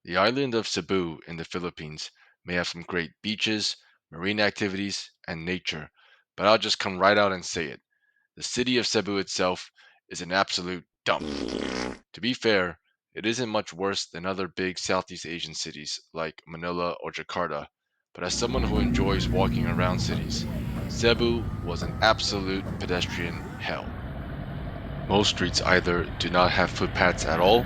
The island of Cebu in the Philippines may have some great beaches, marine activities, and nature, but I'll just come right out and say it. The city of Cebu itself is an absolute dump. To be fair, it isn't much worse than other big Southeast Asian cities like Manila or Jakarta, but as someone who enjoys walking around cities, Cebu was an absolute pedestrian hell. Most streets either do not have footpaths at all,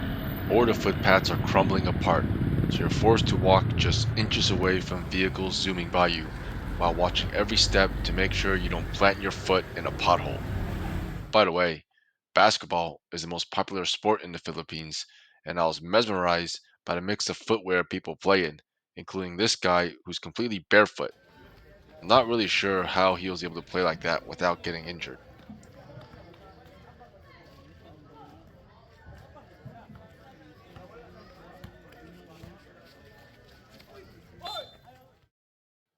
or the footpaths are crumbling apart, so you're forced to walk just inches away from vehicles zooming by you, while watching every step to make sure you don't plant your foot in a pothole. By the way, basketball is the most popular sport in the Philippines, and I was mesmerized by the mix of footwear people play in, including this guy who's completely barefoot. I'm not really sure how he was able to play like that without getting injured.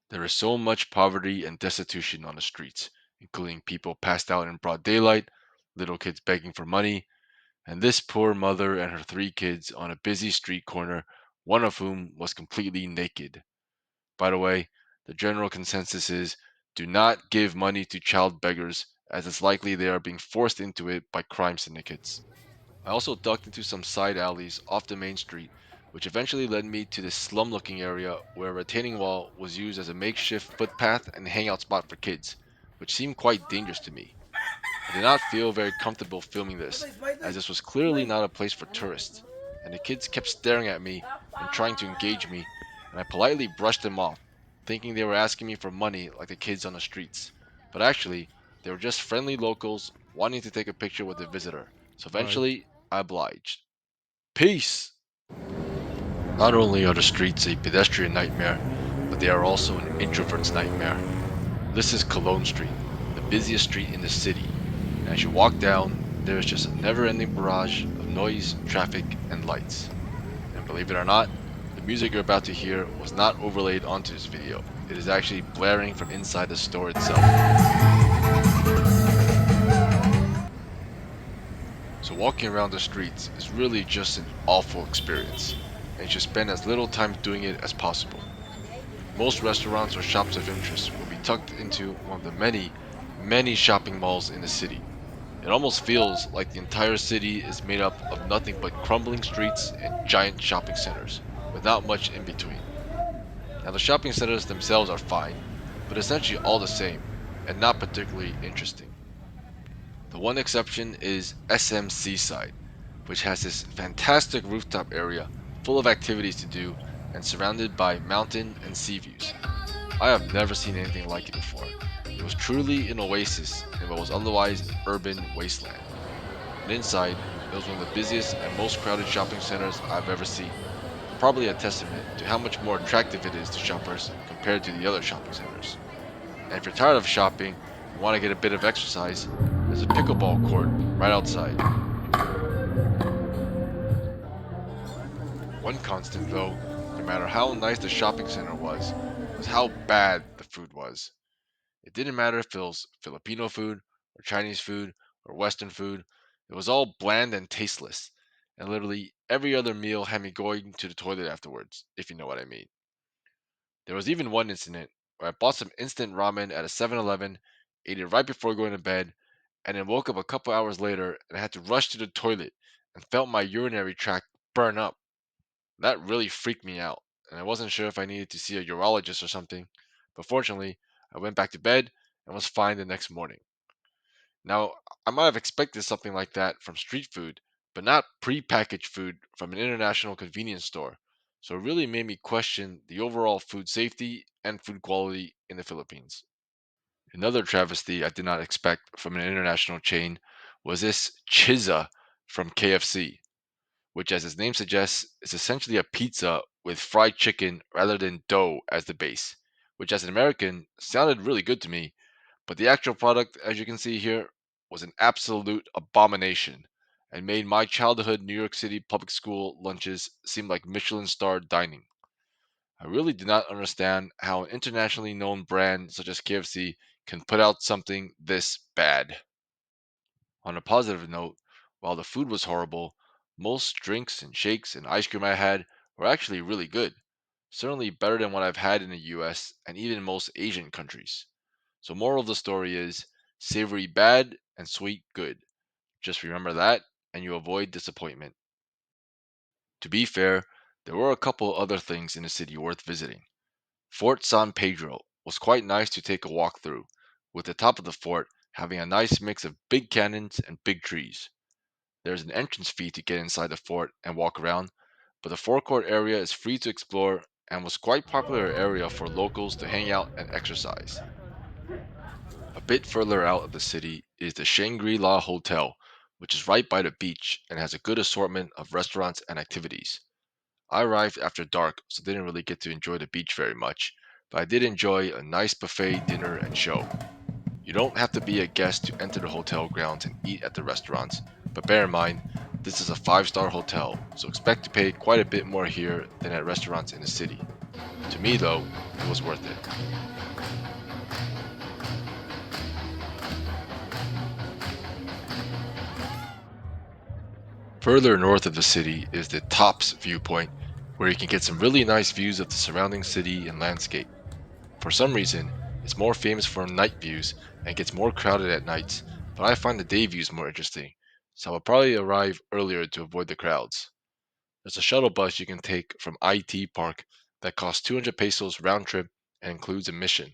There is so much poverty and destitution on the streets, including people passed out in broad daylight, little kids begging for money, and this poor mother and her three kids on a busy street corner, one of whom was completely naked. By the way, the general consensus is do not give money to child beggars, as it's likely they are being forced into it by crime syndicates. I also ducked into some side alleys off the main street, which eventually led me to this slum looking area where a retaining wall was used as a makeshift footpath and hangout spot for kids, which seemed quite dangerous to me. I did not feel very comfortable filming this, as this was clearly not a place for tourists, and the kids kept staring at me and trying to engage me, and I politely brushed them off, thinking they were asking me for money like the kids on the streets. But actually, they were just friendly locals wanting to take a picture with the visitor, so Alright. eventually I obliged. Peace! Not only are the streets a pedestrian nightmare, but they are also an introvert's nightmare. This is Cologne Street, the busiest street in the city, and as you walk down, there is just a never ending barrage of noise, traffic, and lights. And believe it or not, the music you're about to hear was not overlaid onto this video. It is actually blaring from inside the store itself. So walking around the streets is really just an awful experience, and you should spend as little time doing it as possible. Most restaurants or shops of interest will be tucked into one of the many, many shopping malls in the city. It almost feels like the entire city is made up of nothing but crumbling streets and giant shopping centers, without much in between. Now, the shopping centers themselves are fine, but essentially all the same, and not particularly interesting. The one exception is SM Seaside, which has this fantastic rooftop area full of activities to do and surrounded by mountain and sea views. I have never seen anything like it before. It was truly an oasis in what was otherwise an urban wasteland. And inside, it was one of the busiest and most crowded shopping centers I've ever seen. Probably a testament to how much more attractive it is to shoppers compared to the other shopping centers. And if you're tired of shopping and want to get a bit of exercise, there's a pickleball court right outside. One constant, though, no matter how nice the shopping center was how bad the food was. It didn't matter if it was Filipino food, or Chinese food, or Western food, it was all bland and tasteless. And literally every other meal had me going to the toilet afterwards, if you know what I mean. There was even one incident where I bought some instant ramen at a 7-Eleven, ate it right before going to bed, and then woke up a couple hours later and had to rush to the toilet and felt my urinary tract burn up. That really freaked me out, and I wasn't sure if I needed to see a urologist or something, but fortunately, I went back to bed and was fine the next morning. Now, I might have expected something like that from street food, but not prepackaged food from an international convenience store. So it really made me question the overall food safety and food quality in the Philippines. Another travesty I did not expect from an international chain was this chizza from KFC, which, as its name suggests, is essentially a pizza with fried chicken rather than dough as the base, which, as an American, sounded really good to me, but the actual product, as you can see here, was an absolute abomination and made my childhood New York City public school lunches seem like Michelin star dining. I really do not understand how an internationally known brand such as KFC can put out something this bad. On a positive note, while the food was horrible, most drinks and shakes and ice cream I had were actually really good. Certainly better than what I've had in the US and even most Asian countries. So, moral of the story is savory bad and sweet good. Just remember that and you avoid disappointment. To be fair, there were a couple other things in the city worth visiting. Fort San Pedro was quite nice to take a walk through, with the top of the fort having a nice mix of big cannons and big trees. There's an entrance fee to get inside the fort and walk around, but the forecourt area is free to explore and was quite popular area for locals to hang out and exercise. A bit further out of the city is the Shangri-La Hotel, which is right by the beach and has a good assortment of restaurants and activities. I arrived after dark, so didn't really get to enjoy the beach very much, but I did enjoy a nice buffet dinner and show. You don't have to be a guest to enter the hotel grounds and eat at the restaurants, but bear in mind, this is a 5-star hotel, so expect to pay quite a bit more here than at restaurants in the city. To me, though, it was worth it. Further north of the city is the Tops viewpoint, where you can get some really nice views of the surrounding city and landscape. For some reason, it's more famous for night views and gets more crowded at nights, but I find the day views more interesting, so I'll probably arrive earlier to avoid the crowds. There's a shuttle bus you can take from IT Park that costs 200 pesos round trip and includes admission.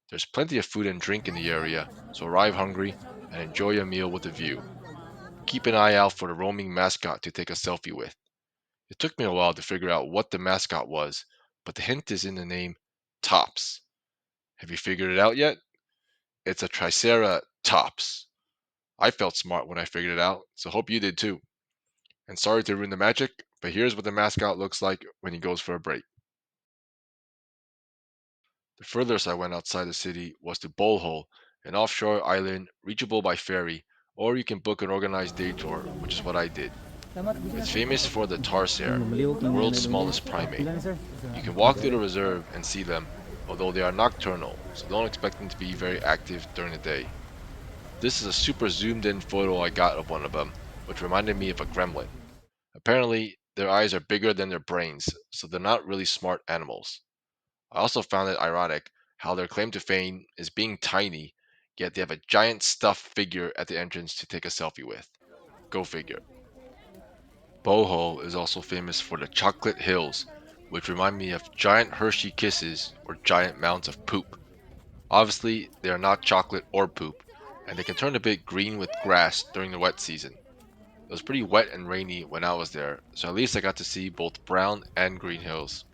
There's plenty of food and drink in the area, so arrive hungry and enjoy a meal with a view. Keep an eye out for the roaming mascot to take a selfie with. It took me a while to figure out what the mascot was, but the hint is in the name Tops. Have you figured it out yet? It's a Triceratops. I felt smart when I figured it out, so hope you did too. And sorry to ruin the magic, but here's what the mascot looks like when he goes for a break. The furthest I went outside the city was to Bolhol, an offshore island reachable by ferry, or you can book an organized day tour, which is what I did. It's famous for the Tarsier, the world's smallest primate. You can walk through the reserve and see them, although they are nocturnal, so don't expect them to be very active during the day. This is a super zoomed in photo I got of one of them, which reminded me of a gremlin. Apparently, their eyes are bigger than their brains, so they're not really smart animals. I also found it ironic how their claim to fame is being tiny, yet they have a giant stuffed figure at the entrance to take a selfie with. Go figure. Boho is also famous for the chocolate hills, which remind me of giant Hershey kisses or giant mounds of poop. Obviously, they are not chocolate or poop, and they can turn a bit green with grass during the wet season. It was pretty wet and rainy when I was there, so at least I got to see both brown and green hills.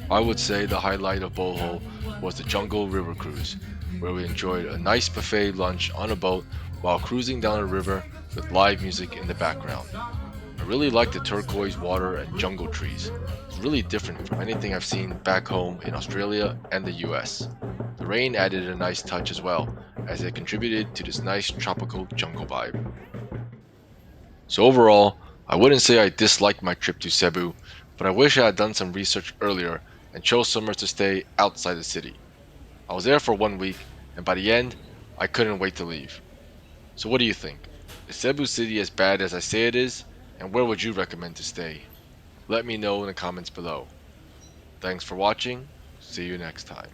I would say the highlight of Boho was the Jungle River Cruise, where we enjoyed a nice buffet lunch on a boat while cruising down a river with live music in the background. I really liked the turquoise water and jungle trees. It's really different from anything I've seen back home in Australia and the US. The rain added a nice touch as well, as it contributed to this nice tropical jungle vibe. So overall, I wouldn't say I disliked my trip to Cebu, but I wish I had done some research earlier and chose somewhere to stay outside the city. I was there for 1 week, and by the end, I couldn't wait to leave. So what do you think? Is Cebu City as bad as I say it is? And where would you recommend to stay? Let me know in the comments below. Thanks for watching. See you next time.